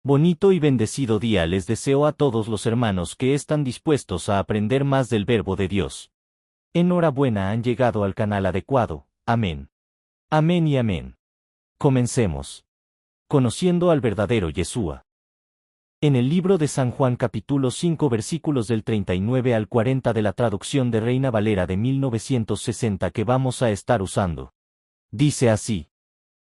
Bonito y bendecido día les deseo a todos los hermanos que están dispuestos a aprender más del verbo de Dios. Enhorabuena, han llegado al canal adecuado. Amén. Amén y amén. Comencemos. Conociendo al verdadero Yeshua. En el libro de San Juan capítulo 5 versículos del 39 al 40 de la traducción de Reina Valera de 1960 que vamos a estar usando. Dice así: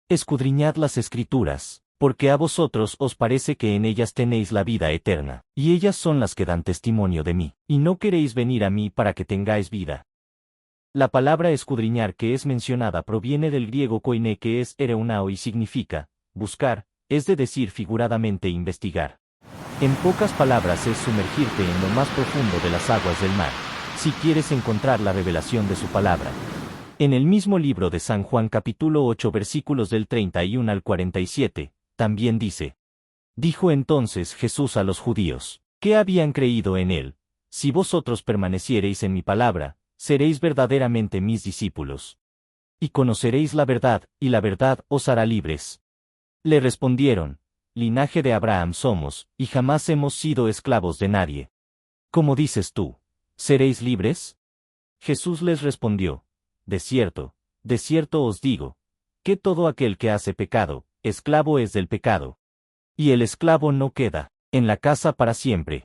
Escudriñad las Escrituras, porque a vosotros os parece que en ellas tenéis la vida eterna, y ellas son las que dan testimonio de mí, y no queréis venir a mí para que tengáis vida. La palabra escudriñar que es mencionada proviene del griego koine, que es ereunao y significa buscar, es decir, figuradamente investigar. En pocas palabras es sumergirte en lo más profundo de las aguas del mar, si quieres encontrar la revelación de su palabra. En el mismo libro de San Juan capítulo 8 versículos del 31 al 47, también dice: Dijo entonces Jesús a los judíos, que habían creído en él: Si vosotros permaneciereis en mi palabra, seréis verdaderamente mis discípulos. Y conoceréis la verdad, y la verdad os hará libres. Le respondieron: Linaje de Abraham somos, y jamás hemos sido esclavos de nadie. ¿Cómo dices tú? ¿Seréis libres? Jesús les respondió: de cierto os digo, que todo aquel que hace pecado, esclavo es del pecado. Y el esclavo no queda en la casa para siempre.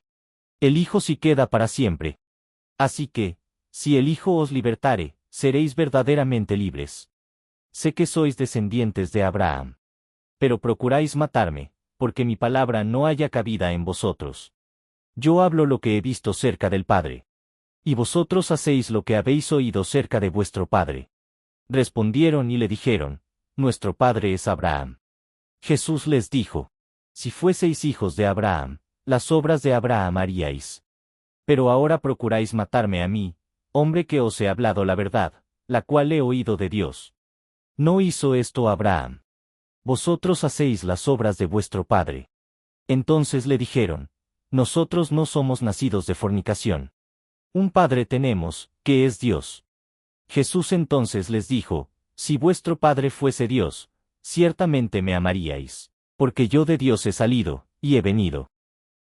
El Hijo sí queda para siempre. Así que, si el Hijo os libertare, seréis verdaderamente libres. Sé que sois descendientes de Abraham. Pero procuráis matarme, porque mi palabra no haya cabida en vosotros. Yo hablo lo que he visto cerca del Padre. Y vosotros hacéis lo que habéis oído cerca de vuestro padre. Respondieron y le dijeron: Nuestro padre es Abraham. Jesús les dijo: Si fueseis hijos de Abraham, las obras de Abraham haríais. Pero ahora procuráis matarme a mí, hombre que os he hablado la verdad, la cual he oído de Dios. ¿No hizo esto Abraham? Vosotros hacéis las obras de vuestro padre. Entonces le dijeron: Nosotros no somos nacidos de fornicación. Un padre tenemos, que es Dios. Jesús entonces les dijo: Si vuestro padre fuese Dios, ciertamente me amaríais, porque yo de Dios he salido, y he venido.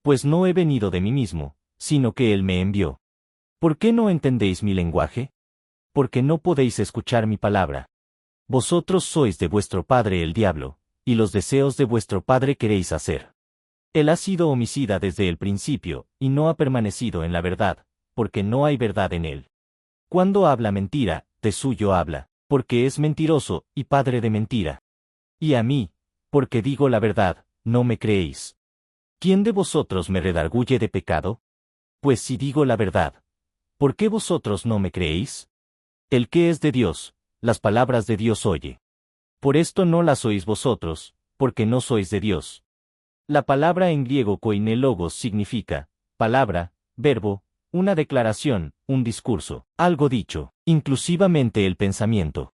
Pues no he venido de mí mismo, sino que Él me envió. ¿Por qué no entendéis mi lenguaje? Porque no podéis escuchar mi palabra. Vosotros sois de vuestro padre el diablo, y los deseos de vuestro padre queréis hacer. Él ha sido homicida desde el principio, y no ha permanecido en la verdad, porque no hay verdad en él. Cuando habla mentira, de suyo habla, porque es mentiroso, y padre de mentira. Y a mí, porque digo la verdad, no me creéis. ¿Quién de vosotros me redarguye de pecado? Pues si digo la verdad, ¿por qué vosotros no me creéis? El que es de Dios, las palabras de Dios oye. Por esto no las oís vosotros, porque no sois de Dios. La palabra en griego koine logos significa palabra, verbo, una declaración, un discurso, algo dicho, inclusivamente el pensamiento.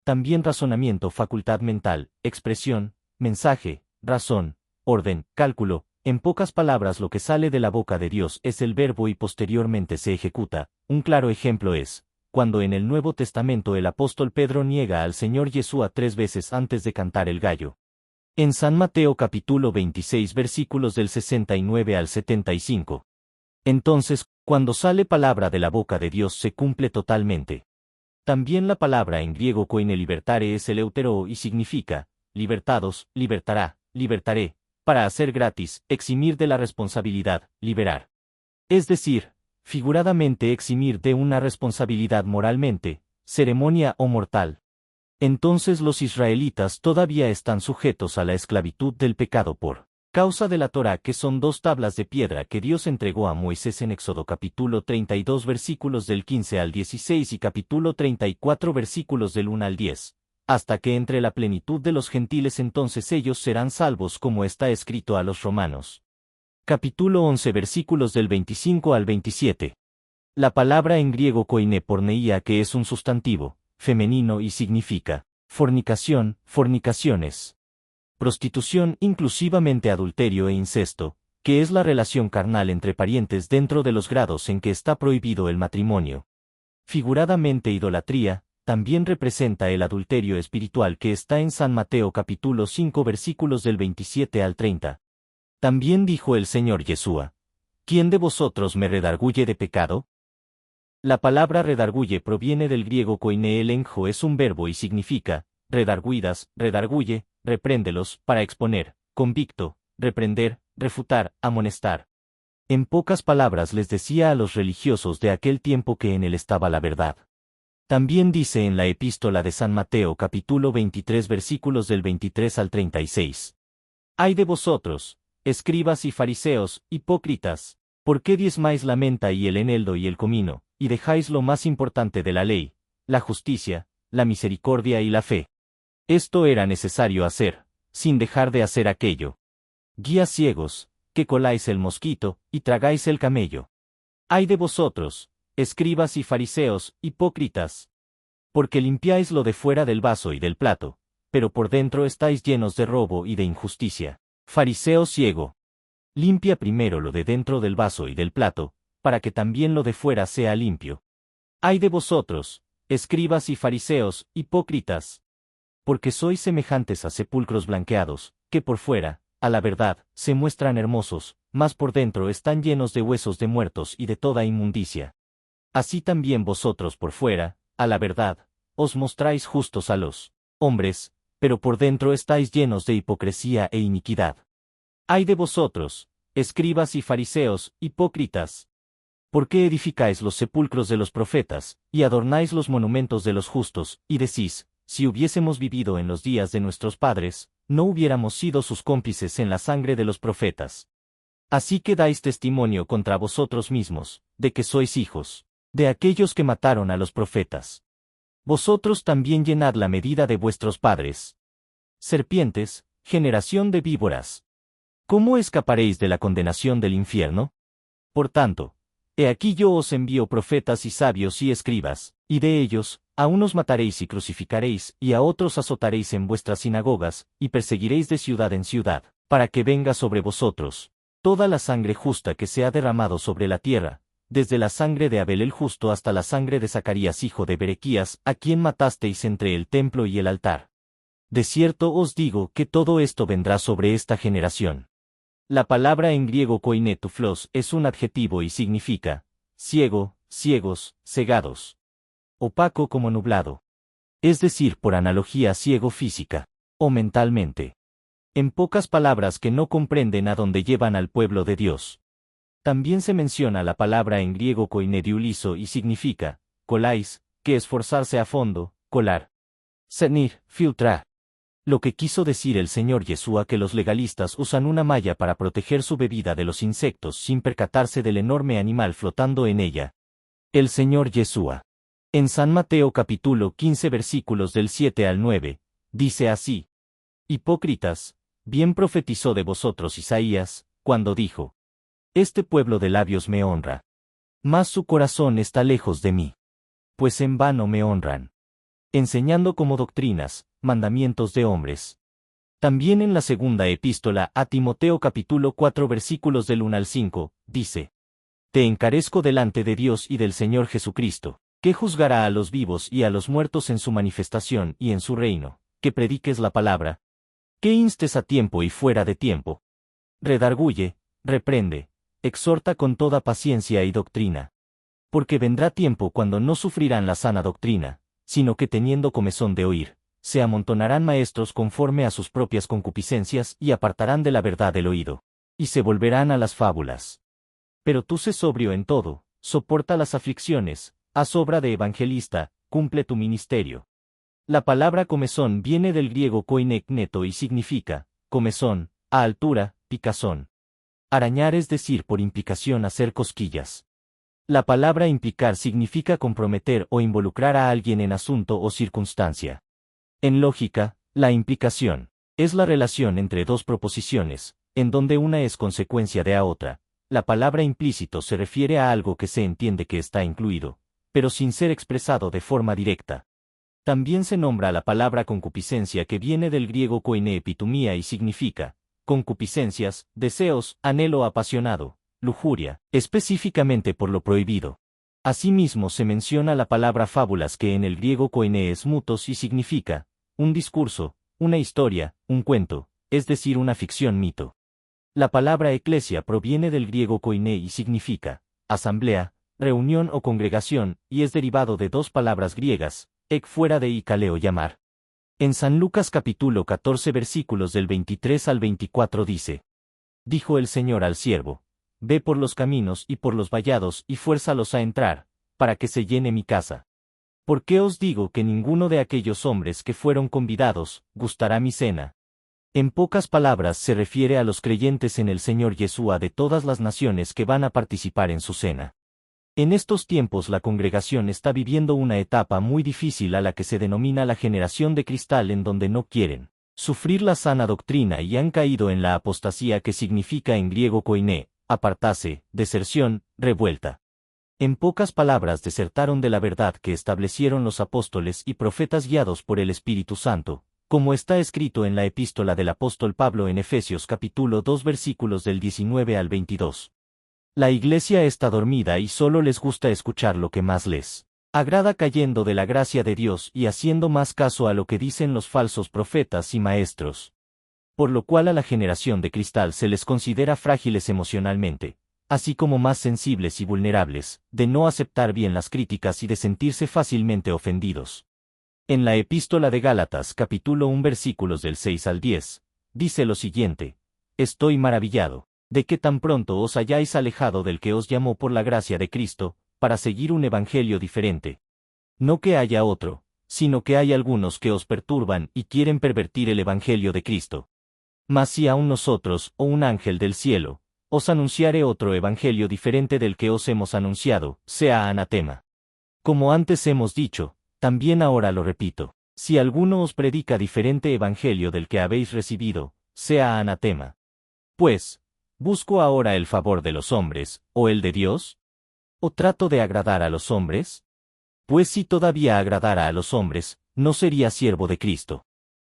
También razonamiento, facultad mental, expresión, mensaje, razón, orden, cálculo. En pocas palabras, lo que sale de la boca de Dios es el verbo y posteriormente se ejecuta. Un claro ejemplo es cuando en el Nuevo Testamento el apóstol Pedro niega al Señor Yeshua 3 veces antes de cantar el gallo. En San Mateo capítulo 26 versículos del 69 al 75. Entonces, cuando sale palabra de la boca de Dios se cumple totalmente. También la palabra en griego koine libertare es eleuteroo y significa libertados, libertará, libertaré, para hacer gratis, eximir de la responsabilidad, liberar. Es decir, figuradamente eximir de una responsabilidad moralmente, ceremonia o mortal. Entonces los israelitas todavía están sujetos a la esclavitud del pecado por causa de la Torá, que son 2 tablas de piedra que Dios entregó a Moisés en Éxodo capítulo 32 versículos del 15 al 16 y capítulo 34 versículos del 1 al 10, hasta que entre la plenitud de los gentiles, entonces ellos serán salvos, como está escrito a los romanos. Capítulo 11 versículos del 25 al 27. La palabra en griego koine porneia, que es un sustantivo femenino y significa fornicación, fornicaciones. Prostitución, inclusivamente adulterio e incesto, que es la relación carnal entre parientes dentro de los grados en que está prohibido el matrimonio. Figuradamente idolatría, también representa el adulterio espiritual que está en San Mateo capítulo 5 versículos del 27 al 30. También dijo el Señor Yeshua: ¿Quién de vosotros me redarguye de pecado? La palabra redarguye proviene del griego koiné es un verbo y significa, redarguidas, redarguye, repréndelos, para exponer, convicto, reprender, refutar, amonestar. En pocas palabras les decía a los religiosos de aquel tiempo que en él estaba la verdad. También dice en la epístola de San Mateo capítulo 23 versículos del 23 al 36. Ay de vosotros, escribas y fariseos, hipócritas, ¿por qué diezmáis la menta y el eneldo y el comino, y dejáis lo más importante de la ley, la justicia, la misericordia y la fe? Esto era necesario hacer, sin dejar de hacer aquello. Guías ciegos, que coláis el mosquito, y tragáis el camello. Ay de vosotros, escribas y fariseos, hipócritas, porque limpiáis lo de fuera del vaso y del plato, pero por dentro estáis llenos de robo y de injusticia. Fariseo ciego. Limpia primero lo de dentro del vaso y del plato, para que también lo de fuera sea limpio. Ay de vosotros, escribas y fariseos, hipócritas, porque sois semejantes a sepulcros blanqueados, que por fuera, a la verdad, se muestran hermosos, mas por dentro están llenos de huesos de muertos y de toda inmundicia. Así también vosotros por fuera, a la verdad, os mostráis justos a los hombres, pero por dentro estáis llenos de hipocresía e iniquidad. Ay de vosotros, escribas y fariseos, hipócritas, ¿por qué edificáis los sepulcros de los profetas, y adornáis los monumentos de los justos, y decís, si hubiésemos vivido en los días de nuestros padres, no hubiéramos sido sus cómplices en la sangre de los profetas? Así que dais testimonio contra vosotros mismos, de que sois hijos de aquellos que mataron a los profetas. Vosotros también llenad la medida de vuestros padres. Serpientes, generación de víboras. ¿Cómo escaparéis de la condenación del infierno? Por tanto, he aquí yo os envío profetas y sabios y escribas, y de ellos, a unos mataréis y crucificaréis, y a otros azotaréis en vuestras sinagogas, y perseguiréis de ciudad en ciudad, para que venga sobre vosotros toda la sangre justa que se ha derramado sobre la tierra, desde la sangre de Abel el justo hasta la sangre de Zacarías hijo de Berequías, a quien matasteis entre el templo y el altar. De cierto os digo que todo esto vendrá sobre esta generación. La palabra en griego koinetuflos es un adjetivo y significa ciego, ciegos, cegados. Opaco como nublado. Es decir, por analogía ciego física o mentalmente. En pocas palabras que no comprenden a dónde llevan al pueblo de Dios. También se menciona la palabra en griego koinediulizo y significa coláis, que esforzarse a fondo, colar. Cenir, filtrar. Lo que quiso decir el Señor Yeshua que los legalistas usan una malla para proteger su bebida de los insectos sin percatarse del enorme animal flotando en ella. El Señor Yeshua. En San Mateo capítulo 15 versículos del 7 al 9, dice así: Hipócritas, bien profetizó de vosotros Isaías, cuando dijo: Este pueblo de labios me honra, mas su corazón está lejos de mí. Pues en vano me honran, enseñando como doctrinas, mandamientos de hombres. También en la segunda epístola a Timoteo capítulo 4 versículos del 1 al 5, dice: Te encarezco delante de Dios y del Señor Jesucristo, que juzgará a los vivos y a los muertos en su manifestación y en su reino, que prediques la palabra, que instes a tiempo y fuera de tiempo. Redarguye, reprende, exhorta con toda paciencia y doctrina. Porque vendrá tiempo cuando no sufrirán la sana doctrina, sino que teniendo comezón de oír, se amontonarán maestros conforme a sus propias concupiscencias y apartarán de la verdad el oído, y se volverán a las fábulas. Pero tú sé sobrio en todo, soporta las aflicciones, haz obra de evangelista, cumple tu ministerio. La palabra comezón viene del griego koinekneto y significa comezón, a altura, picazón. Arañar es decir por implicación hacer cosquillas. La palabra implicar significa comprometer o involucrar a alguien en asunto o circunstancia. En lógica, la implicación es la relación entre dos proposiciones, en donde una es consecuencia de la otra. La palabra implícito se refiere a algo que se entiende que está incluido, pero sin ser expresado de forma directa. También se nombra la palabra concupiscencia que viene del griego koine epitumía y significa concupiscencias, deseos, anhelo apasionado, lujuria, específicamente por lo prohibido. Asimismo se menciona la palabra fábulas que en el griego koine es mutos y significa un discurso, una historia, un cuento, es decir una ficción mito. La palabra eclesia proviene del griego koiné y significa asamblea, reunión o congregación, y es derivado de dos palabras griegas, ek fuera de y kaleo llamar. En San Lucas capítulo 14 versículos del 23 al 24 dice: Dijo el Señor al siervo: Ve por los caminos y por los vallados y fuérzalos a entrar, para que se llene mi casa. ¿Por qué os digo que ninguno de aquellos hombres que fueron convidados gustará mi cena? En pocas palabras se refiere a los creyentes en el Señor Yeshua de todas las naciones que van a participar en su cena. En estos tiempos la congregación está viviendo una etapa muy difícil a la que se denomina la generación de cristal, en donde no quieren sufrir la sana doctrina y han caído en la apostasía, que significa en griego koiné, apartarse, deserción, revuelta. En pocas palabras, desertaron de la verdad que establecieron los apóstoles y profetas guiados por el Espíritu Santo, como está escrito en la epístola del apóstol Pablo en Efesios capítulo 2 versículos del 19 al 22. La iglesia está dormida y solo les gusta escuchar lo que más les agrada, cayendo de la gracia de Dios y haciendo más caso a lo que dicen los falsos profetas y maestros. Por lo cual a la generación de cristal se les considera frágiles emocionalmente, así como más sensibles y vulnerables, de no aceptar bien las críticas y de sentirse fácilmente ofendidos. En la epístola de Gálatas capítulo 1 versículos del 6 al 10, dice lo siguiente: Estoy maravillado de que tan pronto os hayáis alejado del que os llamó por la gracia de Cristo, para seguir un evangelio diferente. No que haya otro, sino que hay algunos que os perturban y quieren pervertir el evangelio de Cristo. Mas si aun nosotros, o un ángel del cielo, os anunciare otro evangelio diferente del que os hemos anunciado, sea anatema. Como antes hemos dicho, también ahora lo repito: si alguno os predica diferente evangelio del que habéis recibido, sea anatema. Pues, ¿busco ahora el favor de los hombres, o el de Dios? ¿O trato de agradar a los hombres? Pues si todavía agradara a los hombres, no sería siervo de Cristo.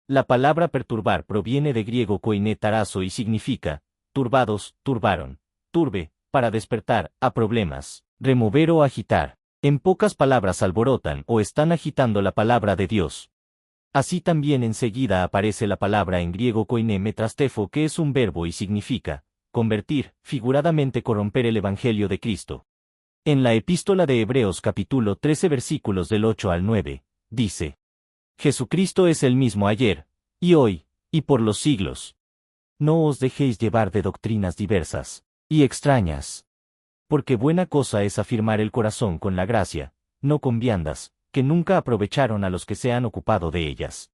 La palabra perturbar proviene de griego koiné tarazo y significa turbados, turbaron, turbe, para despertar, a problemas, remover o agitar. En pocas palabras, alborotan o están agitando la palabra de Dios. Así también enseguida aparece la palabra en griego koiné metrastefo, que es un verbo y significa convertir, figuradamente corromper el evangelio de Cristo. En la epístola de Hebreos capítulo 13 versículos del 8 al 9, dice: Jesucristo es el mismo ayer, y hoy, y por los siglos. No os dejéis llevar de doctrinas diversas y extrañas. Porque buena cosa es afirmar el corazón con la gracia, no con viandas, que nunca aprovecharon a los que se han ocupado de ellas.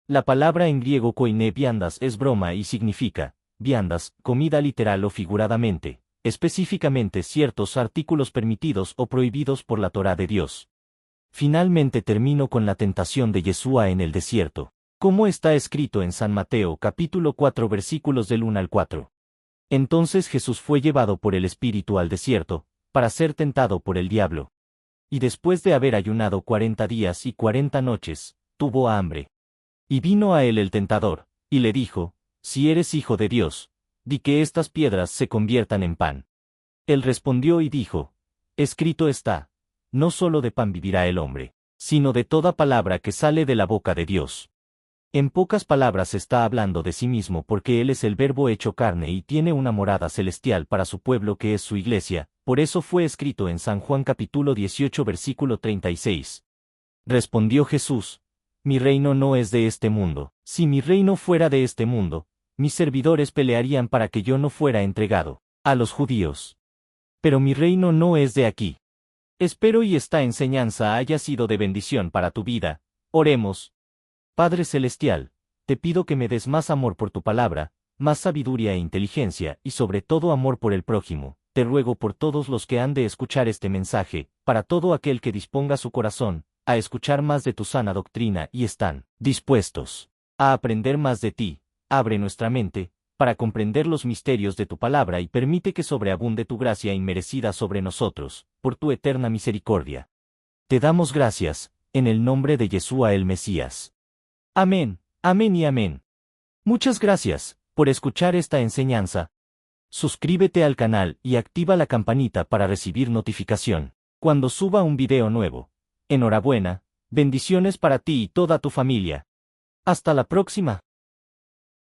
La palabra en griego koiné viandas es broma y significa viandas, comida literal o figuradamente, específicamente ciertos artículos permitidos o prohibidos por la Torá de Dios. Finalmente termino con la tentación de Yeshua en el desierto, como está escrito en San Mateo capítulo 4 versículos del 1 al 4. Entonces Jesús fue llevado por el Espíritu al desierto, para ser tentado por el diablo. Y después de haber ayunado 40 días y 40 noches, tuvo hambre. Y vino a él el tentador, y le dijo: Si eres hijo de Dios, di que estas piedras se conviertan en pan. Él respondió y dijo: Escrito está, no solo de pan vivirá el hombre, sino de toda palabra que sale de la boca de Dios. En pocas palabras está hablando de sí mismo, porque Él es el Verbo hecho carne y tiene una morada celestial para su pueblo, que es su iglesia. Por eso fue escrito en San Juan capítulo 18 versículo 36. Respondió Jesús: Mi reino no es de este mundo. Si mi reino fuera de este mundo, mis servidores pelearían para que yo no fuera entregado a los judíos. Pero mi reino no es de aquí. Espero y esta enseñanza haya sido de bendición para tu vida. Oremos. Padre Celestial, te pido que me des más amor por tu palabra, más sabiduría e inteligencia, y sobre todo amor por el prójimo. Te ruego por todos los que han de escuchar este mensaje, para todo aquel que disponga su corazón a escuchar más de tu sana doctrina y están dispuestos a aprender más de ti. Abre nuestra mente para comprender los misterios de tu palabra y permite que sobreabunde tu gracia inmerecida sobre nosotros, por tu eterna misericordia. Te damos gracias, en el nombre de Yeshua el Mesías. Amén, amén y amén. Muchas gracias por escuchar esta enseñanza. Suscríbete al canal y activa la campanita para recibir notificación cuando suba un video nuevo. Enhorabuena, bendiciones para ti y toda tu familia. Hasta la próxima.